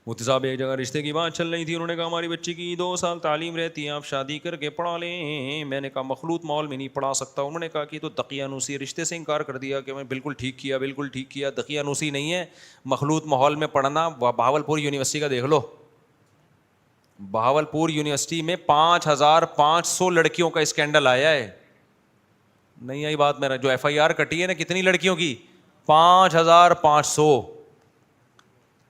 مفتی صاحب ایک جگہ رشتے کی بات چل رہی تھی, انہوں نے کہا ہماری بچی کی 2 سال تعلیم رہتی ہے, آپ شادی کر کے پڑھا لیں. میں نے کہا مخلوط ماحول میں نہیں پڑھا سکتا. انہوں نے کہا کہ تو دقیانوسی, رشتے سے انکار کر دیا. کہ میں بالکل ٹھیک کیا, بالکل ٹھیک کیا, دقیانوسی نہیں ہے. مخلوط ماحول میں پڑھنا, بہاولپور یونیورسٹی کا دیکھ لو, بہاولپور یونیورسٹی میں 5500 لڑکیوں کا اسکینڈل آیا ہے. نہیں آئی بات میرا, جو ایف آئی آر کٹی ہے نا کتنی لڑکیوں کی, 5500.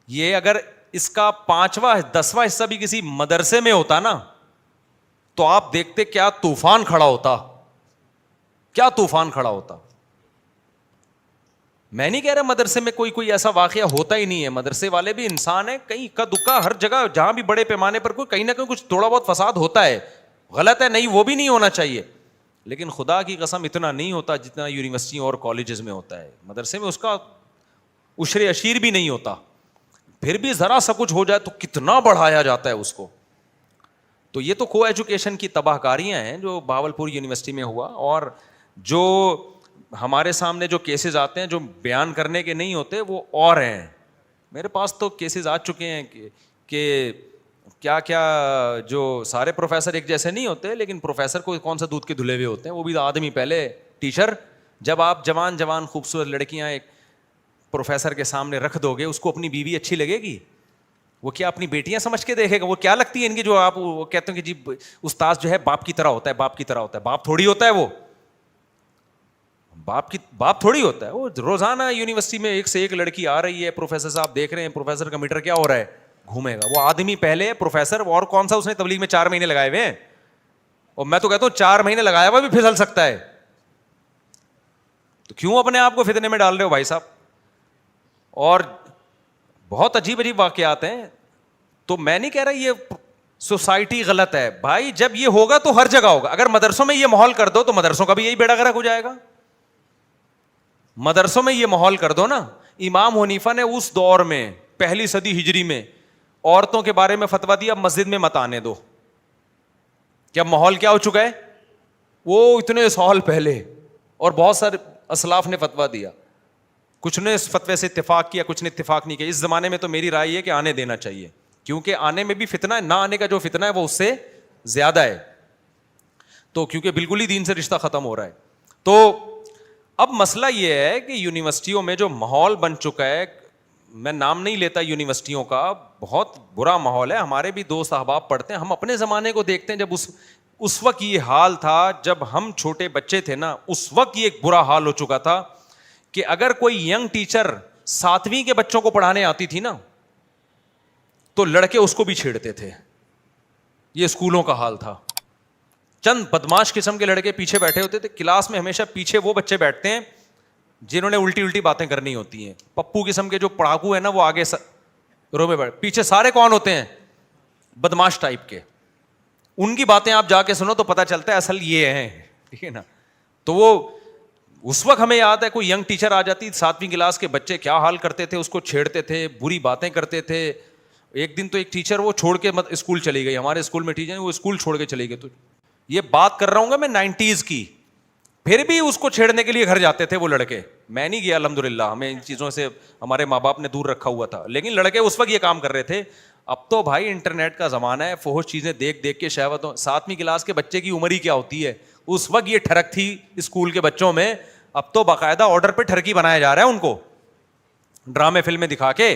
یہ اگر اس کا 5واں 10واں حصہ بھی کسی مدرسے میں ہوتا نا تو آپ دیکھتے کیا طوفان کھڑا ہوتا, کیا طوفان کھڑا ہوتا. میں نہیں کہہ رہا مدرسے میں کوئی ایسا واقعہ ہوتا ہی نہیں ہے, مدرسے والے بھی انسان ہیں, کہیں کا دکا ہر جگہ جہاں بھی بڑے پیمانے پر کوئی کہیں نہ کہیں کچھ تھوڑا بہت فساد ہوتا ہے, غلط ہے نہیں, وہ بھی نہیں ہونا چاہیے, لیکن خدا کی قسم اتنا نہیں ہوتا جتنا یونیورسٹیوں اور کالجز میں ہوتا ہے. مدرسے میں اس کا عشر اشیر بھی نہیں ہوتا, پھر بھی ذرا سا کچھ ہو جائے تو کتنا بڑھایا جاتا ہے اس کو. تو یہ تو کو ایجوکیشن کی تباہ کاریاں ہیں جو بہاولپور یونیورسٹی میں ہوا. اور جو ہمارے سامنے جو کیسز آتے ہیں جو بیان کرنے کے نہیں ہوتے وہ اور ہیں. میرے پاس تو کیسز آ چکے ہیں کہ کیا کیا, جو سارے پروفیسر ایک جیسے نہیں ہوتے, لیکن پروفیسر کو کون سا دودھ کے دھلے ہوئے ہوتے ہیں, وہ بھی آدمی پہلے ٹیچر. جب آپ جوان خوبصورت لڑکیاں ایک پروفیسر کے سامنے رکھ دو گے, اس کو اپنی بیوی اچھی لگے گی؟ وہ کیا اپنی بیٹیاں سمجھ کے دیکھے گا؟ وہ کیا لگتی ہے ان کی جو آپ وہ کہتے ہیں کہ جی استاذ جو ہے باپ کی طرح ہوتا ہے, باپ کی طرح ہوتا ہے. باپ تھوڑی ہوتا ہے, وہ باپ تھوڑی ہوتا ہے. وہ روزانہ یونیورسٹی میں ایک سے ایک لڑکی آ رہی ہے, پروفیسر صاحب دیکھ رہے ہیں پروفیسر کا میٹر کیا ہو رہا ہے, گھومے گا. وہ آدمی پہلے پروفیسر, اور کون سا اس نے تبلیغ میں 4 مہینے لگائے ہوئے ہیں, اور میں تو کہتا ہوں 4 مہینے لگایا ہوا بھی پھسل سکتا ہے. تو کیوں اپنے آپ کو فتنے میں ڈال رہے ہو بھائی صاحب؟ اور بہت عجیب عجیب واقعات ہیں. تو میں نہیں کہہ رہا یہ سوسائٹی غلط ہے بھائی, جب یہ ہوگا تو ہر جگہ ہوگا. اگر مدرسوں میں یہ ماحول کر دو تو مدرسوں کا بھی یہی بیڑا غرق ہو جائے گا. مدرسوں میں یہ ماحول کر دو نا. امام حنیفہ نے اس دور میں 1 صدی ہجری میں عورتوں کے بارے میں فتویٰ دیا, اب مسجد میں مت آنے دو. کیا ماحول کیا ہو چکا ہے؟ وہ اتنے سال پہلے, اور بہت سارے اسلاف نے فتویٰ دیا, کچھ نے اس فتوے سے اتفاق کیا, کچھ نے اتفاق نہیں کیا. اس زمانے میں تو میری رائے ہے کہ آنے دینا چاہیے, کیونکہ آنے میں بھی فتنہ ہے, نہ آنے کا جو فتنہ ہے وہ اس سے زیادہ ہے. تو کیونکہ بالکل ہی دین سے رشتہ ختم ہو رہا ہے. تو اب مسئلہ یہ ہے کہ یونیورسٹیوں میں جو ماحول بن چکا ہے, میں نام نہیں لیتا یونیورسٹیوں کا, بہت برا ماحول ہے. ہمارے بھی دوست احباب پڑھتے ہیں, ہم اپنے زمانے کو دیکھتے ہیں, جب اس وقت یہ حال تھا, جب ہم چھوٹے بچے تھے نا, اس وقت یہ ایک برا حال ہو چکا تھا کہ اگر کوئی ینگ ٹیچر 7ویں کے بچوں کو پڑھانے آتی تھی نا تو لڑکے اس کو بھی چھیڑتے تھے. یہ اسکولوں کا حال تھا. چند بدماش قسم کے لڑکے پیچھے بیٹھے ہوتے تھے کلاس میں, ہمیشہ پیچھے وہ بچے بیٹھتے ہیں جنہوں نے الٹی باتیں کرنی ہوتی ہیں. پپو قسم کے جو پڑھاکو ہیں نا, وہ آگے رو میں بیٹھ, پیچھے سارے کون ہوتے ہیں؟ بدماش ٹائپ کے. ان کی باتیں آپ جا کے سنو تو پتہ چلتا ہے اصل یہ ہیں, ٹھیک ہے نا. تو وہ اس وقت ہمیں یاد ہے کوئی ینگ ٹیچر آ جاتی, 7ویں کلاس کے بچے کیا حال کرتے تھے, اس کو چھیڑتے تھے, بری باتیں کرتے تھے. ایک دن تو ایک ٹیچر وہ چھوڑ کے اسکول چلی گئی, ہمارے اسکول میں ٹیچر وہ اسکول چھوڑ کے چلی گئی. تو یہ بات کر رہا ہوں گا میں 90s کی, پھر بھی اس کو چھیڑنے کے لیے گھر جاتے تھے وہ لڑکے. میں نہیں گیا الحمدللہ, ہمیں ان چیزوں سے ہمارے ماں باپ نے دور رکھا ہوا تھا, لیکن لڑکے اس وقت یہ کام کر رہے تھے. اب تو بھائی انٹرنیٹ کا زمانہ ہے, فحش چیزیں دیکھ دیکھ کے شہوتوں. 7ویں کلاس کے بچے کی عمر ہی کیا ہوتی ہے, اس وقت یہ ٹھڑک تھی اسکول کے بچوں میں. اب تو باقاعدہ آرڈر پہ ٹھرکی بنایا جا رہا ہے ان کو, ڈرامے فلمیں دکھا کے.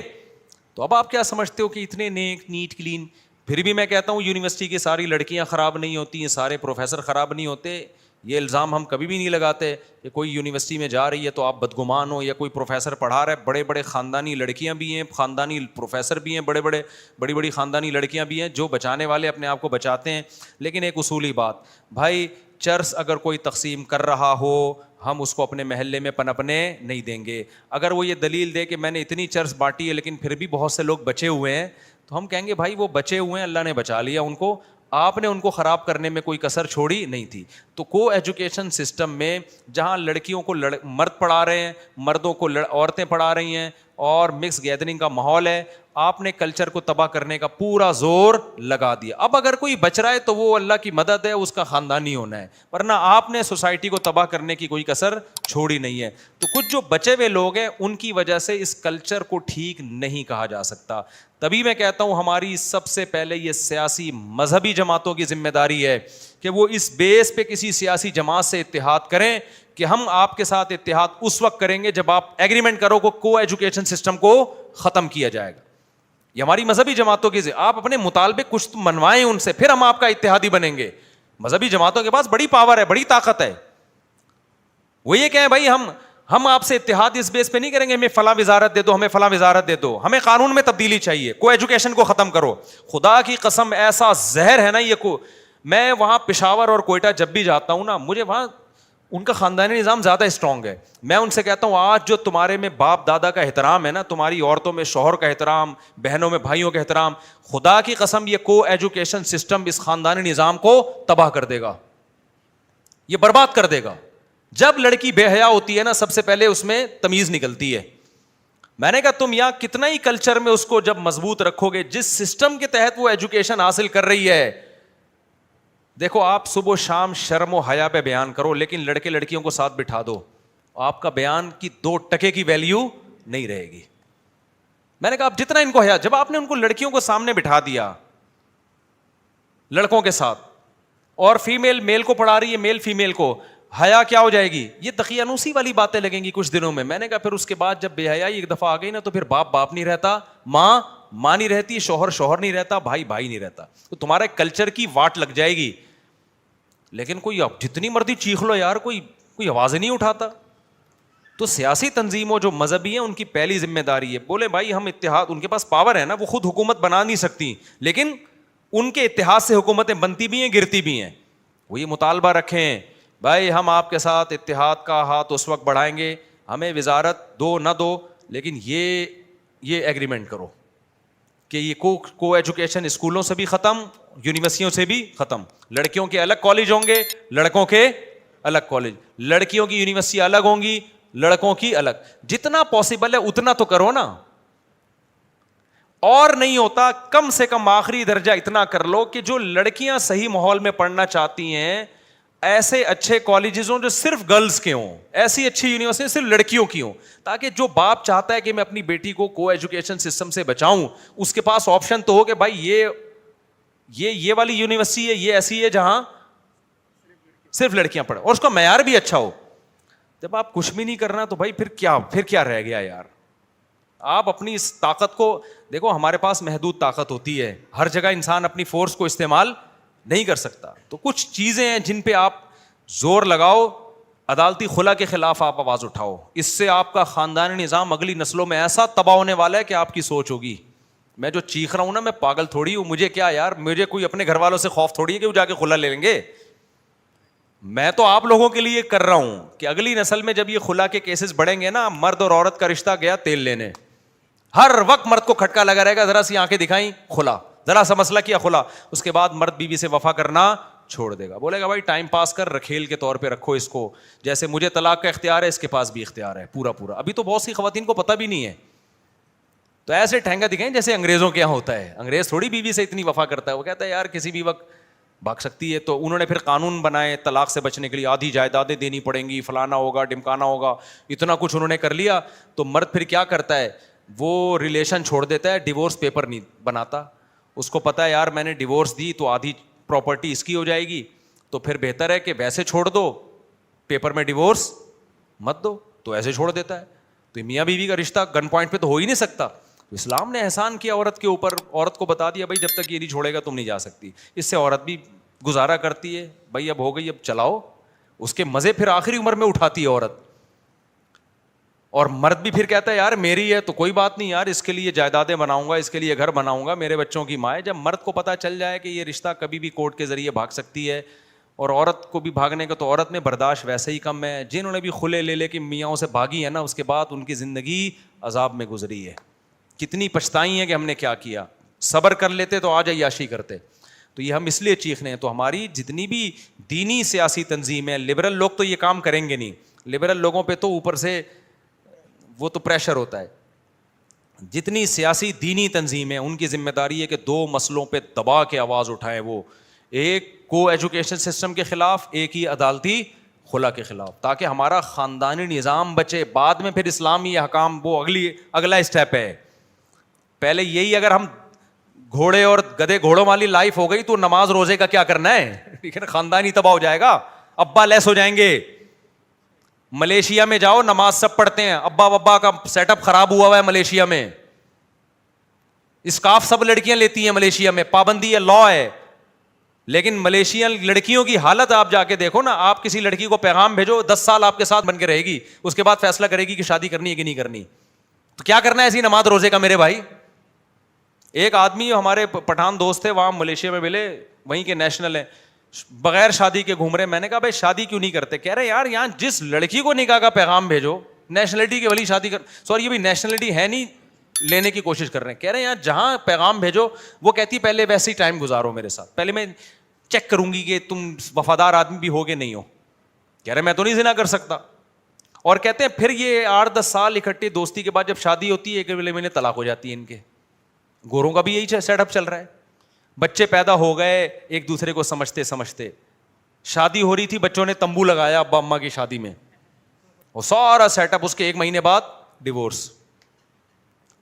تو اب آپ کیا سمجھتے ہو کہ اتنے نیک نیٹ کلین؟ پھر بھی میں کہتا ہوں یونیورسٹی کی ساری لڑکیاں خراب نہیں ہوتی ہیں, سارے پروفیسر خراب نہیں ہوتے. یہ الزام ہم کبھی بھی نہیں لگاتے کہ کوئی یونیورسٹی میں جا رہی ہے تو آپ بدگمان ہو, یا کوئی پروفیسر پڑھا رہا ہے. بڑے بڑے خاندانی لڑکیاں بھی ہیں, خاندانی پروفیسر بھی ہیں, بڑی بڑی خاندانی لڑکیاں بھی ہیں جو بچانے والے اپنے آپ کو بچاتے ہیں. لیکن ایک اصولی بات بھائی, چرس اگر کوئی تقسیم کر رہا ہو, ہم اس کو اپنے محلے میں پنپنے نہیں دیں گے. اگر وہ یہ دلیل دے کہ میں نے اتنی چرس بانٹی ہے لیکن پھر بھی بہت سے لوگ بچے ہوئے ہیں, تو ہم کہیں گے بھائی وہ بچے ہوئے ہیں, اللہ نے بچا لیا ان کو, آپ نے ان کو خراب کرنے میں کوئی کسر چھوڑی نہیں تھی. تو کو ایجوکیشن سسٹم میں جہاں لڑکیوں کو مرد پڑھا رہے ہیں, مردوں کو عورتیں پڑھا رہی ہیں, اور مکس گیدرنگ کا ماحول ہے, آپ نے کلچر کو تباہ کرنے کا پورا زور لگا دیا. اب اگر کوئی بچ رہا ہے تو وہ اللہ کی مدد ہے, اس کا خاندانی ہونا ہے, ورنہ آپ نے سوسائٹی کو تباہ کرنے کی کوئی کسر چھوڑی نہیں ہے. تو کچھ جو بچے ہوئے لوگ ہیں ان کی وجہ سے اس کلچر کو ٹھیک نہیں کہا جا سکتا. تبھی میں کہتا ہوں ہماری سب سے پہلے یہ سیاسی مذہبی جماعتوں کی ذمہ داری ہے کہ وہ اس بیس پہ کسی سیاسی جماعت سے اتحاد کریں کہ ہم آپ کے ساتھ اتحاد اس وقت کریں گے جب آپ ایگریمنٹ کرو کو ایجوکیشن سسٹم کو ختم کیا جائے گا. یہ ہماری مذہبی جماعتوں کی آپ اپنے مطالبے کچھ منوائیں ان سے, پھر ہم آپ کا اتحادی بنیں گے. مذہبی جماعتوں کے پاس بڑی پاور ہے, بڑی طاقت ہے. وہ یہ کہیں بھائی ہم آپ سے اتحاد اس بیس پہ نہیں کریں گے ہمیں فلاں وزارت دے دو, ہمیں فلاں وزارت دے دو, ہمیں قانون میں تبدیلی چاہیے, کو ایجوکیشن کو ختم کرو. خدا کی قسم ایسا زہر ہے نا یہ کو. میں وہاں پشاور اور کوئٹہ جب بھی جاتا ہوں نا, مجھے وہاں ان کا خاندانی نظام زیادہ اسٹرانگ ہے. میں ان سے کہتا ہوں آج جو تمہارے میں باپ دادا کا احترام ہے نا, تمہاری عورتوں میں شوہر کا احترام, بہنوں میں بھائیوں کا احترام, خدا کی قسم یہ کو ایجوکیشن سسٹم اس خاندانی نظام کو تباہ کر دے گا, یہ برباد کر دے گا. جب لڑکی بے حیا ہوتی ہے نا سب سے پہلے اس میں تمیز نکلتی ہے. میں نے کہا تم یہاں کتنا ہی کلچر میں اس کو جب مضبوط رکھو گے, جس سسٹم کے تحت وہ ایجوکیشن حاصل کر رہی ہے, دیکھو آپ صبح و شام شرم و حیا پہ بیان کرو لیکن لڑکے لڑکیوں کو ساتھ بٹھا دو, آپ کا بیان کی 2% کی ویلیو نہیں رہے گی. میں نے کہا آپ جتنا ان کو حیا, جب آپ نے ان کو لڑکیوں کو سامنے بٹھا دیا لڑکوں کے ساتھ, اور فیمیل میل کو پڑھا رہی ہے میل فیمیل کو, حیا کیا ہو جائے گی؟ یہ دقیانوسی والی باتیں لگیں گی کچھ دنوں میں. میں نے کہا پھر اس کے بعد جب بے حیائی ایک دفعہ آ گئی نا تو پھر باپ نہیں رہتا, ماں نہیں رہتی, شوہر نہیں رہتا, بھائی نہیں رہتا. تو تمہارے کلچر کی واٹ لگ جائے گی. لیکن کوئی اب جتنی مرضی چیخ لو یار, کوئی آواز نہیں اٹھاتا. تو سیاسی تنظیموں جو مذہبی ہیں ان کی پہلی ذمہ داری ہے بولے بھائی ہم اتحاد, ان کے پاس پاور ہے نا, وہ خود حکومت بنا نہیں سکتی لیکن ان کے اتحاد سے حکومتیں بنتی بھی ہیں گرتی بھی ہیں. وہ یہ مطالبہ رکھیں بھائی ہم آپ کے ساتھ اتحاد کا ہاتھ اس وقت بڑھائیں گے, ہمیں وزارت دو نہ دو لیکن یہ ایگریمنٹ کرو کہ یہ کو ایجوکیشن اسکولوں سے بھی ختم, یونیورسٹیوں سے بھی ختم. لڑکیوں کے الگ کالج ہوں گے, لڑکوں کے الگ کالج, لڑکیوں کی یونیورسٹی الگ ہوں گی, لڑکوں کی الگ. جتنا پاسبل ہے اتنا تو کرو نا, اور نہیں ہوتا کم سے کم آخری درجہ اتنا کر لو کہ جو لڑکیاں صحیح ماحول میں پڑھنا چاہتی ہیں ایسے اچھے کالجز ہوں جو صرف گرلز کے ہوں, ایسی اچھی یونیورسٹی صرف لڑکیوں کی ہوں, تاکہ جو باپ چاہتا ہے کہ میں اپنی بیٹی کو ایجوکیشن سسٹم سے بچاؤں اس کے پاس آپشن تو ہو کہ بھائی یہ والی یونیورسٹی ہے, یہ ایسی ہے جہاں صرف لڑکیاں پڑھیں اور اس کا معیار بھی اچھا ہو. جب آپ کچھ بھی نہیں کرنا تو بھائی پھر کیا رہ گیا یار. آپ اپنی اس طاقت کو دیکھو, ہمارے پاس محدود طاقت ہوتی ہے, ہر جگہ انسان اپنی فورس کو استعمال نہیں کر سکتا. تو کچھ چیزیں ہیں جن پہ آپ زور لگاؤ, عدالتی خلا کے خلاف آپ آواز اٹھاؤ, اس سے آپ کا خاندانی نظام اگلی نسلوں میں ایسا تباہ ہونے والا ہے کہ آپ کی سوچ ہوگی. میں جو چیخ رہا ہوں نا, میں پاگل تھوڑی ہوں, مجھے کیا یار, مجھے کوئی اپنے گھر والوں سے خوف تھوڑی ہے کہ وہ جا کے خلا لے لیں گے. میں تو آپ لوگوں کے لیے کر رہا ہوں کہ اگلی نسل میں جب یہ خلا کے کیسز بڑھیں گے نا, مرد اور عورت کا رشتہ گیا تیل لینے, ہر وقت مرد کو کھٹکا لگا رہے گا, ذرا سی آنکھیں دکھائیں خلا, ذرا سا مسئلہ کیا خلا, اس کے بعد مرد بیوی سے وفا کرنا چھوڑ دے گا, بولے گا بھائی ٹائم پاس کر, رکھیل کے طور پہ رکھو اس کو, جیسے مجھے طلاق کا اختیار ہے اس کے پاس بھی اختیار ہے پورا. ابھی تو بہت سی خواتین کو پتہ بھی نہیں ہے, تو ایسے ٹھینگا دکھائیں جیسے انگریزوں کے یہاں ہوتا ہے. انگریز تھوڑی بیوی سے اتنی وفا کرتا ہے, وہ کہتا ہے یار کسی بھی وقت بھاگ سکتی ہے. تو انہوں نے پھر قانون بنائے طلاق سے بچنے کے لیے, آدھی جائیدادیں دینی پڑیں گی, فلانا ہوگا ڈمکانا ہوگا, اتنا کچھ انہوں نے کر لیا. تو مرد پھر کیا کرتا ہے, وہ ریلیشن چھوڑ دیتا ہے, ڈیورس پیپر نہیں بناتا. اس کو پتا ہے یار میں نے ڈیورس دی تو آدھی پراپرٹی اس کی ہو جائے گی, تو پھر بہتر ہے کہ ویسے چھوڑ دو, پیپر میں ڈیورس مت دو, تو ایسے چھوڑ دیتا ہے. تو میاں بیوی کا رشتہ گن پوائنٹ پہ تو ہو ہی نہیں سکتا. اسلام نے احسان کیا عورت کے اوپر, عورت کو بتا دیا بھائی جب تک یہ نہیں چھوڑے گا تم نہیں جا سکتی. اس سے عورت بھی گزارا کرتی ہے, بھائی اب ہو گئی اب چلاؤ, اس کے مزے پھر آخری عمر میں اٹھاتی ہے عورت. اور مرد بھی پھر کہتا ہے یار میری ہے تو کوئی بات نہیں یار, اس کے لیے جائیدادیں بناؤں گا, اس کے لیے گھر بناؤں گا, میرے بچوں کی ماں ہے. جب مرد کو پتہ چل جائے کہ یہ رشتہ کبھی بھی کورٹ کے ذریعے بھاگ سکتی ہے, اور عورت کو بھی بھاگنے کا, تو عورت میں برداشت ویسے ہی کم ہے. جنہوں نے بھی کھلے لے کے میاں سے بھاگی ہے نا, اس کے بعد ان کی زندگی عذاب میں گزری ہے, کتنی پچھتائی ہیں کہ ہم نے کیا کیا. صبر کر لیتے تو آج عیاشی کرتے. تو یہ ہم اس لیے چیخنے ہیں. تو ہماری جتنی بھی دینی سیاسی تنظیمیں, لبرل لوگ تو یہ کام کریں گے نہیں, لبرل لوگوں پہ تو اوپر سے وہ تو پریشر ہوتا ہے. جتنی سیاسی دینی تنظیمیں ان کی ذمہ داری ہے کہ دو مسئلوں پہ دبا کے آواز اٹھائیں، وہ ایک کو ایجوکیشن سسٹم کے خلاف، ایک ہی عدالتی خلا کے خلاف، تاکہ ہمارا خاندانی نظام بچے. بعد میں پھر اسلامی احکام وہ اگلا اسٹیپ ہے. پہلے یہی اگر ہم گھوڑے اور گدے گھوڑوں والی لائف ہو گئی تو نماز روزے کا کیا کرنا ہے؟ ٹھیک ہے نا، خاندان ہی تباہ ہو جائے گا، ابا لیس ہو جائیں گے. ملیشیا میں جاؤ، نماز سب پڑھتے ہیں، ابا ببا کا سیٹ اپ خراب ہوا ہے ملیشیا میں. اسکارف سب لڑکیاں لیتی ہیں ملیشیا میں، پابندی ہے، لا ہے. لیکن ملیشین لڑکیوں کی حالت آپ جا کے دیکھو نا. آپ کسی لڑکی کو پیغام بھیجو، 10 سال آپ کے ساتھ بن کے رہے گی، اس کے بعد فیصلہ کرے گی کہ شادی کرنی ہے کہ نہیں کرنی. تو کیا کرنا ہے ایسی نماز روزے کا میرے بھائی؟ ایک آدمی ہمارے پٹھان دوست تھے، وہاں ملیشیا میں ملے، وہیں کے نیشنل ہیں، بغیر شادی کے گھوم رہے. میں نے کہا بھائی شادی کیوں نہیں کرتے؟ کہہ رہے یار یہاں جس لڑکی کو نکاح کا پیغام بھیجو، نیشنلٹی کے والی شادی کر، سوری یہ بھی نیشنلٹی ہے نہیں، لینے کی کوشش کر رہے ہیں. کہہ رہے ہیں یار جہاں پیغام بھیجو، وہ کہتی پہلے ویسے ہی ٹائم گزارو میرے ساتھ، پہلے میں چیک کروں گی کہ تم وفادار آدمی بھی ہوگے نہیں ہو. کہہ رہے میں تو نہیں زنا کر سکتا. اور کہتے ہیں پھر یہ 8-10 سال اکٹھے دوستی کے بعد جب شادی ہوتی ہے، ایک مہینے طلاق ہو جاتی ہے. ان کے گوروں کا بھی یہی سیٹ اپ چل رہا ہے. بچے پیدا ہو گئے ایک دوسرے کو سمجھتے سمجھتے، شادی ہو رہی تھی، بچوں نے تمبو لگایا ابا اماں کی شادی میں، وہ سارا سیٹ اپ، اس کے 1 مہینے بعد ڈیورس.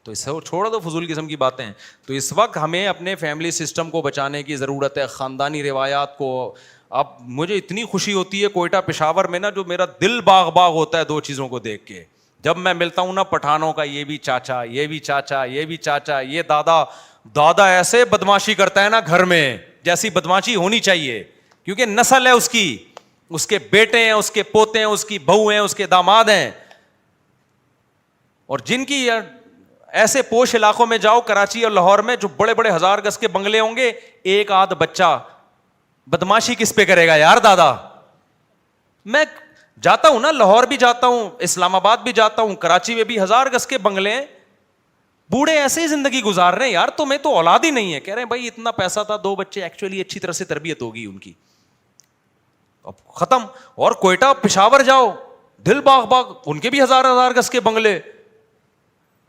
تو اس سے چھوڑ دو فضول قسم کی باتیں. تو اس وقت ہمیں اپنے فیملی سسٹم کو بچانے کی ضرورت ہے، خاندانی روایات کو. اب مجھے اتنی خوشی ہوتی ہے کوئٹہ پشاور میں نا، جو میرا دل باغ باغ ہوتا ہے 2 چیزوں کو دیکھ کے. جب میں ملتا ہوں نا پٹھانوں کا، یہ بھی چاچا، یہ بھی چاچا، یہ بھی چاچا، یہ دادا ایسے بدماشی کرتا ہے نا گھر میں جیسی بدماشی ہونی چاہیے، کیونکہ نسل ہے اس کی، اس کے بیٹے ہیں، اس کے پوتے ہیں، اس کی بہو ہیں، اس کے داماد ہیں. اور جن کی ایسے پوش علاقوں میں جاؤ، کراچی اور لاہور میں، جو بڑے بڑے 1000 گز کے بنگلے ہوں گے، ایک آدھ بچہ بدماشی کس پہ کرے گا یار دادا. میں جاتا ہوں نا، لاہور بھی جاتا ہوں، اسلام آباد بھی جاتا ہوں، کراچی میں بھی 1000 گز کے بنگلے ہیں، بوڑھے ایسے ہی زندگی گزار رہے ہیں یار. تمہیں تو اولاد ہی نہیں ہے. کہہ رہے ہیں بھائی اتنا پیسہ تھا، 2 بچے، ایکچولی اچھی طرح سے تربیت ہوگی ان کی، اب ختم. اور کوئٹہ پشاور جاؤ، دل باغ باغ، ان کے بھی 1000 گز کے بنگلے،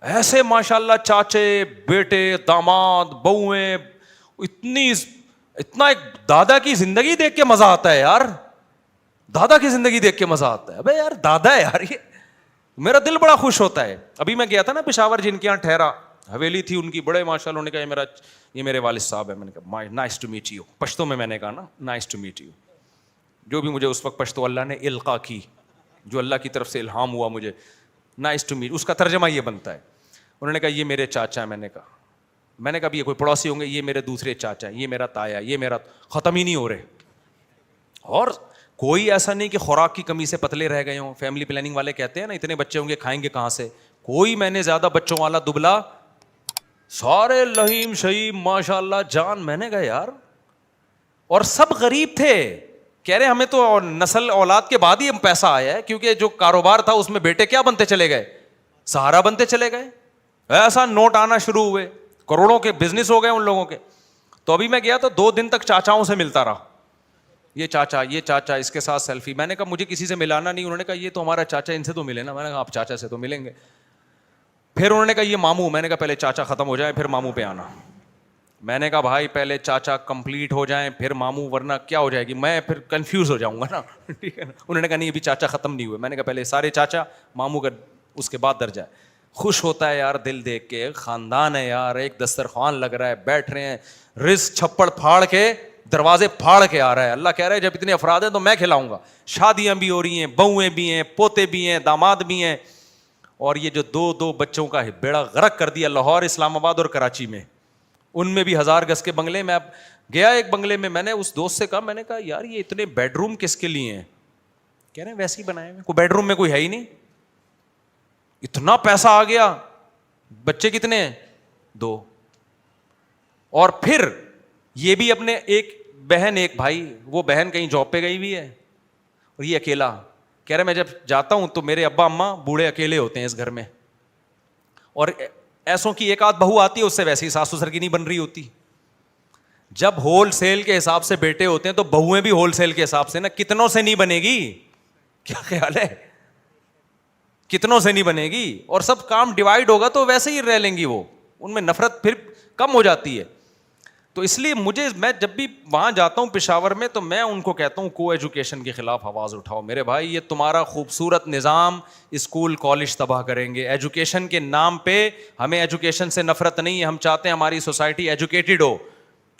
ایسے ماشاءاللہ چاچے، بیٹے، داماد، بہویں، اتنا ایک دادا کی زندگی دیکھ کے مزہ آتا ہے یار. دادا کی زندگی دیکھ کے مزہ آتا ہے. ابے یار دادا ہے یار، یہ میرا دل بڑا خوش ہوتا ہے. ابھی میں گیا تھا نا پشاور، جن کے یہاں ٹھہرا، حویلی تھی ان کی، بڑے ماشاءاللہ. انہوں نے کہا یہ میرے والد صاحب ہے. میں نے کہا nice to meet you. Pashto میں نے کہا نا نائس ٹو میٹ یو. جو بھی مجھے اس وقت پشتو اللہ نے القا کی، جو اللہ کی طرف سے الہام ہوا مجھے، نائس ٹو میٹ، اس کا ترجمہ یہ بنتا ہے. انہوں نے کہا یہ میرے چاچا ہیں. میں نے کہا یہ کوئی پڑوسی ہوں گے؟ یہ میرے دوسرے چاچا ہیں، یہ میرا تایا، یہ میرا. ختم ہی نہیں ہو رہے. اور کوئی ایسا نہیں کہ خوراک کی کمی سے پتلے رہ گئے ہوں. فیملی پلاننگ والے کہتے ہیں نا اتنے بچے ہوں گے کھائیں گے کہاں سے. کوئی میں نے زیادہ بچوں والا دبلا، سارے لہیم شہیم ماشاء اللہ جان. میں نے کہا یار، اور سب غریب تھے. کہہ رہے ہمیں تو نسل اولاد کے بعد ہی پیسہ آیا ہے، کیونکہ جو کاروبار تھا اس میں بیٹے کیا بنتے چلے گئے، سہارا بنتے چلے گئے. ایسا نوٹ آنا شروع ہوئے، کروڑوں کے بزنس ہو گئے ان لوگوں کے. تو ابھی میں گیا تو 2 دن تک چاچاؤں سے ملتا رہا. یہ چاچا، اس کے ساتھ سیلفی. میں نے کہا مجھے کسی سے ملانا نہیں. انہوں نے کہا یہ تو ہمارا چاچا، ان سے تو ملے نا. میں نے کہا آپ چاچا سے تو ملیں گے. پھر انہوں نے کہا یہ ماموں. میں نے کہا پہلے چاچا ختم ہو جائے پھر ماموں پہ آنا. میں نے کہا بھائی پہلے چاچا کمپلیٹ ہو جائیں پھر ماموں، ورنہ کیا ہو جائے گی، میں پھر کنفیوز ہو جاؤں گا نا. ٹھیک ہے نا. انہوں نے کہا نہیں ابھی چاچا ختم نہیں ہوئے. میں نے کہا پہلے سارے چاچا، ماموں کا اس کے بعد درجہ ہے. خوش ہوتا ہے یار دل دیکھ کے. خاندان ہے یار، ایک دسترخوان لگ رہا ہے، بیٹھ رہے ہیں، رزق چھپڑ پھاڑ کے، دروازے پھاڑ کے آ رہا ہے. اللہ کہہ رہا ہے جب اتنے افراد ہیں تو میں کھلاؤں گا. شادیاں بھی ہو رہی ہیں، بہویں بھی ہیں، پوتے بھی ہیں، داماد بھی ہیں. اور یہ جو 2 بچوں کا بیڑا غرق کر دیا لاہور، اسلام آباد اور کراچی میں، ان میں بھی 1000 گز کے بنگلے. میں اب گیا ایک بنگلے میں نے اس دوست سے کہا، میں نے کہا یار یہ اتنے بیڈ روم کس کے لیے ہیں؟ کہہ رہے ہیں ویسے ہی بنائے ہوئے، کوئی بیڈ روم میں کوئی ہے ہی نہیں. اتنا پیسہ آ گیا. بچے کتنے ہیں؟ 2. اور پھر یہ بھی اپنے ایک بہن ایک بھائی، وہ بہن کہیں جاب پہ گئی ہوئی ہے اور یہ اکیلا. کہہ رہے میں جب جاتا ہوں تو میرے ابا اماں بوڑھے اکیلے ہوتے ہیں اس گھر میں، اور ایسوں کی ایک آدھ بہو آتی ہے، اس سے ویسی ساس سسر کی نہیں بن رہی ہوتی. جب ہول سیل کے حساب سے بیٹے ہوتے ہیں تو بہویں بھی ہول سیل کے حساب سے نا، کتنوں سے نہیں بنے گی. کیا خیال ہے؟ کتنوں سے نہیں بنے گی, اور سب کام ڈیوائڈ ہوگا تو ویسے ہی رہ لیں گی, وہ ان میں نفرت پھر کم ہو جاتی ہے. تو اس لیے میں جب بھی وہاں جاتا ہوں پشاور میں, تو میں ان کو کہتا ہوں کو ایجوکیشن کے خلاف آواز اٹھاؤ میرے بھائی. یہ تمہارا خوبصورت نظام اسکول کالج تباہ کریں گے. ایجوکیشن کے نام پہ ہمیں ایجوکیشن سے نفرت نہیں ہے, ہم چاہتے ہیں ہماری سوسائٹی ایجوکیٹڈ ہو,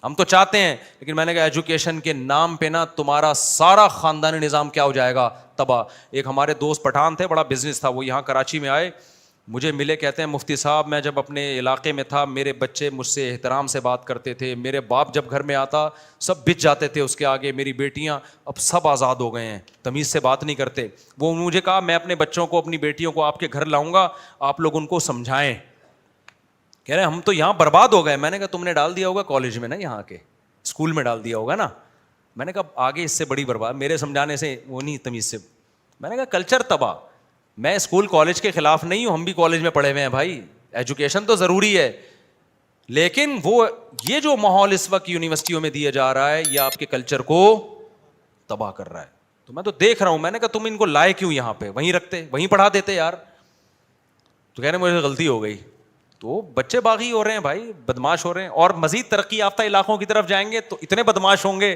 ہم تو چاہتے ہیں, لیکن میں نے کہا ایجوکیشن کے نام پہ نا تمہارا سارا خاندانی نظام کیا ہو جائے گا, تباہ. ایک ہمارے دوست پٹھان تھے, بڑا بزنس تھا, وہ یہاں کراچی میں آئے, مجھے ملے, کہتے ہیں مفتی صاحب میں جب اپنے علاقے میں تھا میرے بچے مجھ سے احترام سے بات کرتے تھے, میرے باپ جب گھر میں آتا سب بچ جاتے تھے اس کے آگے, میری بیٹیاں اب سب آزاد ہو گئے ہیں, تمیز سے بات نہیں کرتے. وہ مجھے کہا میں اپنے بچوں کو اپنی بیٹیوں کو آپ کے گھر لاؤں گا, آپ لوگ ان کو سمجھائیں. کہہ رہے ہم تو یہاں برباد ہو گئے. میں نے کہا تم نے ڈال دیا ہوگا کالج میں نا, یہاں کے اسکول میں ڈال دیا ہوگا نا. میں نے کہا آگے اس سے بڑی برباد, میرے سمجھانے سے وہ نہیں تمیز سے. میں نے کہا کلچر تباہ. میں اسکول کالج کے خلاف نہیں ہوں, ہم بھی کالج میں پڑھے ہوئے ہیں بھائی, ایجوکیشن تو ضروری ہے, لیکن وہ یہ جو ماحول اس وقت یونیورسٹیوں میں دیا جا رہا ہے یہ آپ کے کلچر کو تباہ کر رہا ہے. تو میں تو دیکھ رہا ہوں. میں نے کہا تم ان کو لائے کیوں یہاں پہ, وہیں رکھتے, وہیں پڑھا دیتے یار. تو کہہ رہے مجھے غلطی ہو گئی. تو بچے باغی ہو رہے ہیں بھائی, بدماش ہو رہے ہیں, اور مزید ترقی یافتہ علاقوں کی طرف جائیں گے تو اتنے بدماش ہوں گے,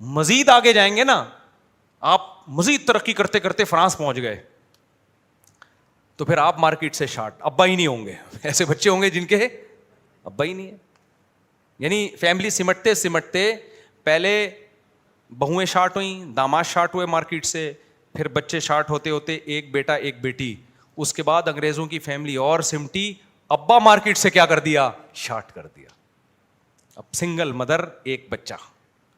مزید آگے جائیں گے نا آپ, مزید ترقی کرتے کرتے فرانس پہنچ گئے تو پھر آپ مارکیٹ سے شارٹ, ابا ہی نہیں ہوں گے. ایسے بچے ہوں گے جن کے ابا ہی نہیں ہے. یعنی فیملی سمٹتے سمٹتے پہلے بہویں شارٹ ہوئیں, داماد شارٹ ہوئے مارکیٹ سے, پھر بچے شارٹ ہوتے ہوتے ایک بیٹا ایک بیٹی, اس کے بعد انگریزوں کی فیملی اور سمٹی, ابا مارکیٹ سے کیا کر دیا, شارٹ کر دیا. اب سنگل مدر ایک بچہ,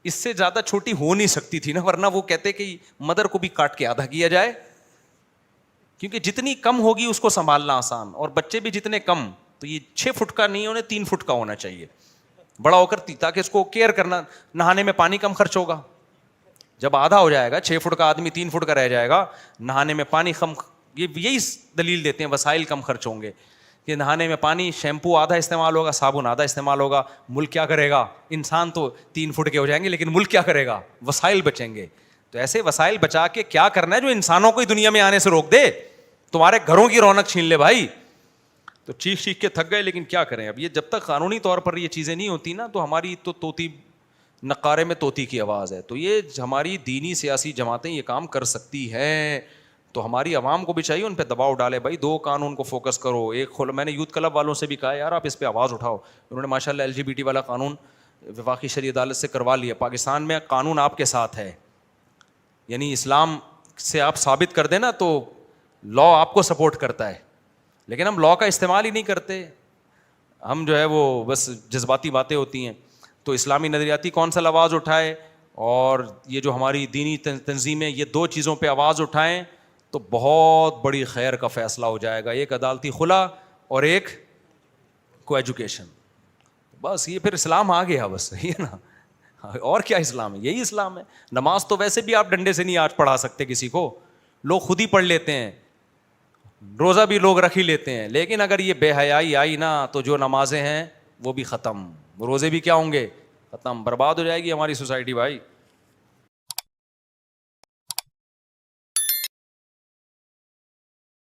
اس سے زیادہ چھوٹی ہو نہیں سکتی تھی نا, ورنہ وہ کہتے کہ مدر کو بھی کاٹ کے آدھا کیا جائے, کیونکہ جتنی کم ہوگی اس کو سنبھالنا آسان, اور بچے بھی جتنے کم, تو یہ 6 فٹ کا نہیں ہونے 3 فٹ کا ہونا چاہیے بڑا ہو کر, تاکہ اس کو کیئر کرنا. نہانے میں پانی کم خرچ ہوگا, جب آدھا ہو جائے گا 6 فٹ کا آدمی 3 فٹ کا رہ جائے گا, نہانے میں پانی کم, یہی دلیل دیتے ہیں وسائل کم خرچ ہوں گے کہ نہانے میں پانی, شیمپو آدھا استعمال ہوگا, صابن آدھا استعمال ہوگا. ملک کیا کرے گا, انسان تو 3 فٹ کے ہو جائیں گے لیکن ملک کیا کرے گا, وسائل بچیں گے. تو ایسے وسائل بچا کے کیا کرنا ہے جو انسانوں کو ہی دنیا میں آنے سے روک دے, تمہارے گھروں کی رونق چھین لے بھائی. تو چیخ چیخ کے تھک گئے, لیکن کیا کریں اب, یہ جب تک قانونی طور پر یہ چیزیں نہیں ہوتی نا, تو ہماری تو طوطی نقارے میں طوطی کی آواز ہے. تو یہ ہماری دینی سیاسی جماعتیں یہ کام کر سکتی ہیں, تو ہماری عوام کو بھی چاہیے ان پہ دباؤ ڈالے بھائی. 2 قانون کو فوکس کرو, ایک میں نے یوتھ کلب والوں سے بھی کہا یار آپ اس پہ آواز اٹھاؤ. انہوں نے ماشاء اللہ LGBT والا قانون وفاقی شرعی عدالت سے کروا لیا. پاکستان میں قانون آپ کے ساتھ ہے, یعنی اسلام سے آپ ثابت کر دیں نا تو لا آپ کو سپورٹ کرتا ہے, لیکن ہم لا کا استعمال ہی نہیں کرتے. ہم جو ہے وہ بس جذباتی باتیں ہوتی ہیں. تو اسلامی نظریاتی کونسل آواز اٹھائے, اور یہ جو ہماری دینی تنظیمیں یہ 2 چیزوں پہ آواز اٹھائیں تو بہت بڑی خیر کا فیصلہ ہو جائے گا. ایک عدالتی خلا اور ایک کو ایجوکیشن, بس یہ پھر اسلام آ گیا, بس یہ نا, اور کیا اسلام ہے, یہی اسلام ہے. نماز تو ویسے بھی آپ ڈنڈے سے نہیں آج پڑھا سکتے کسی کو, لوگ خود ہی پڑھ لیتے ہیں. روزہ بھی لوگ رکھ ہی لیتے ہیں, لیکن اگر یہ بے حیائی آئی نا تو جو نمازیں ہیں وہ بھی ختم, روزے بھی کیا ہوں گے, ختم, برباد ہو جائے گی ہماری سوسائٹی بھائی.